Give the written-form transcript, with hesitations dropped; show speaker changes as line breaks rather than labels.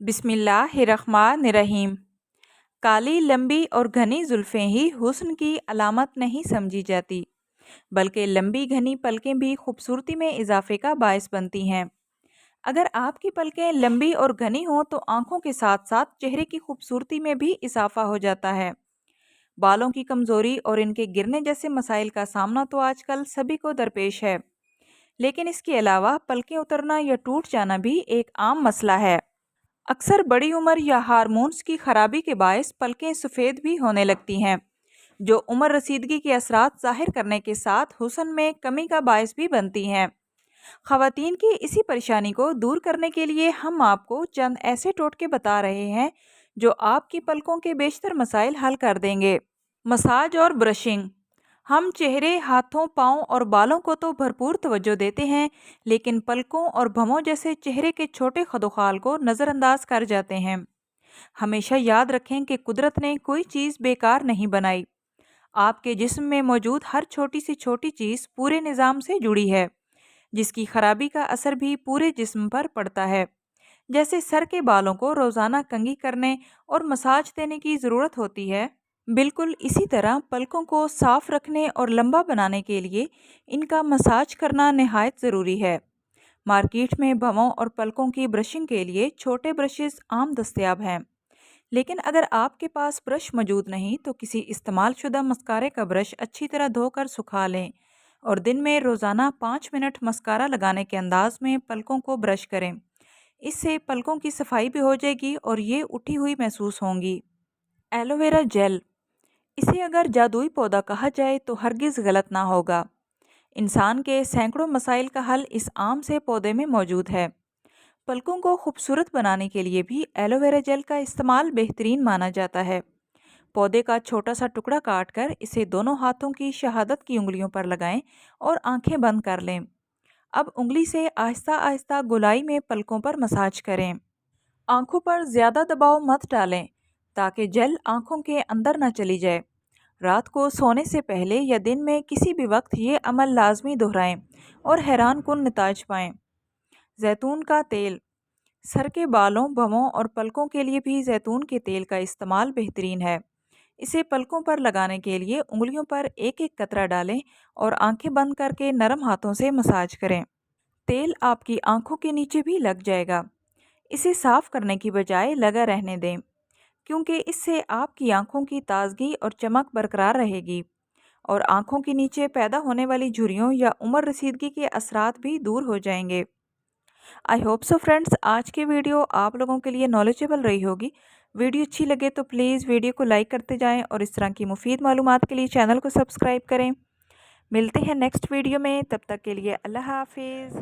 बिस्मिल्लाहिर्रहमानिर्रहीम। काली लंबी और घनी जुल्फ़ें ही हुस्न की अलामत नहीं समझी जाती, बल्कि लंबी घनी पलकें भी खूबसूरती में इजाफे का बायस बनती हैं। अगर आपकी पलकें लंबी और घनी हों तो आंखों के साथ साथ चेहरे की खूबसूरती में भी इजाफा हो जाता है। बालों की कमज़ोरी और इनके गिरने जैसे मसाइल का सामना तो आजकल सभी को दरपेश है, लेकिन इसके अलावा पलकें उतरना या टूट जाना भी एक आम मसला है। अक्सर बड़ी उम्र या हार्मोन्स की खराबी के बायस पलकें सफ़ेद भी होने लगती हैं, जो उम्र रसीदगी के असरात ज़ाहिर करने के साथ हुस्न में कमी का बायस भी बनती हैं। ख़वातीन की इसी परेशानी को दूर करने के लिए हम आपको चंद ऐसे टोटके बता रहे हैं जो आपकी पलकों के बेशतर मसाइल हल कर देंगे। मसाज और ब्रशिंग। हम चेहरे, हाथों, पाँव और बालों को तो भरपूर तवज्जो देते हैं, लेकिन पलकों और भमों जैसे चेहरे के छोटे खदोखाल को नज़रअंदाज कर जाते हैं। हमेशा याद रखें कि कुदरत ने कोई चीज़ बेकार नहीं बनाई। आपके जिस्म में मौजूद हर छोटी सी छोटी चीज़ पूरे निज़ाम से जुड़ी है, जिसकी खराबी का असर भी पूरे जिस्म पर पड़ता है। जैसे सर के बालों को रोज़ाना कंघी करने और मसाज देने की ज़रूरत होती है, बिल्कुल इसी तरह पलकों को साफ रखने और लंबा बनाने के लिए इनका मसाज करना निहायत ज़रूरी है। मार्केट में भवों और पलकों की ब्रशिंग के लिए छोटे ब्रशेस आम दस्तयाब हैं, लेकिन अगर आपके पास ब्रश मौजूद नहीं तो किसी इस्तेमाल शुदा मस्कारे का ब्रश अच्छी तरह धोकर सुखा लें और दिन में रोज़ाना 5 मिनट मस्कारा लगाने के अंदाज में पलकों को ब्रश करें। इससे पलकों की सफाई भी हो जाएगी और ये उठी हुई महसूस होंगी। एलोवेरा जेल, इसे अगर जादुई पौधा कहा जाए तो हरगिज़ गलत ना होगा। इंसान के सैकड़ों मसाइल का हल इस आम से पौधे में मौजूद है। पलकों को खूबसूरत बनाने के लिए भी एलोवेरा जेल का इस्तेमाल बेहतरीन माना जाता है। पौधे का छोटा सा टुकड़ा काटकर इसे दोनों हाथों की शहादत की उंगलियों पर लगाएं और आंखें बंद कर लें। अब उंगली से आहिस्ता आहिस्ता गोलाई में पलकों पर मसाज करें। आंखों पर ज़्यादा दबाव मत डालें ताकि जेल आंखों के अंदर न चली जाए। रात को सोने से पहले या दिन में किसी भी वक्त ये अमल लाजमी दोहराएं और हैरान कुन नताज पाएं। जैतून का तेल, सर के बालों, भवों और पलकों के लिए भी जैतून के तेल का इस्तेमाल बेहतरीन है। इसे पलकों पर लगाने के लिए उंगलियों पर एक एक कतरा डालें और आंखें बंद करके नरम हाथों से मसाज करें। तेल आपकी आंखों के नीचे भी लग जाएगा। इसे साफ करने की बजाय लगा रहने दें, क्योंकि इससे आपकी आंखों की ताजगी और चमक बरकरार रहेगी और आंखों के नीचे पैदा होने वाली झुर्रियों या उम्र रसीदगी के असरात भी दूर हो जाएंगे। आई होप सो फ्रेंड्स, आज की वीडियो आप लोगों के लिए नॉलेजेबल रही होगी। वीडियो अच्छी लगे तो प्लीज़ वीडियो को लाइक करते जाएं और इस तरह की मुफीद मालूमात के लिए चैनल को सब्सक्राइब करें। मिलते हैं नेक्स्ट वीडियो में, तब तक के लिए अल्लाह हाफिज़।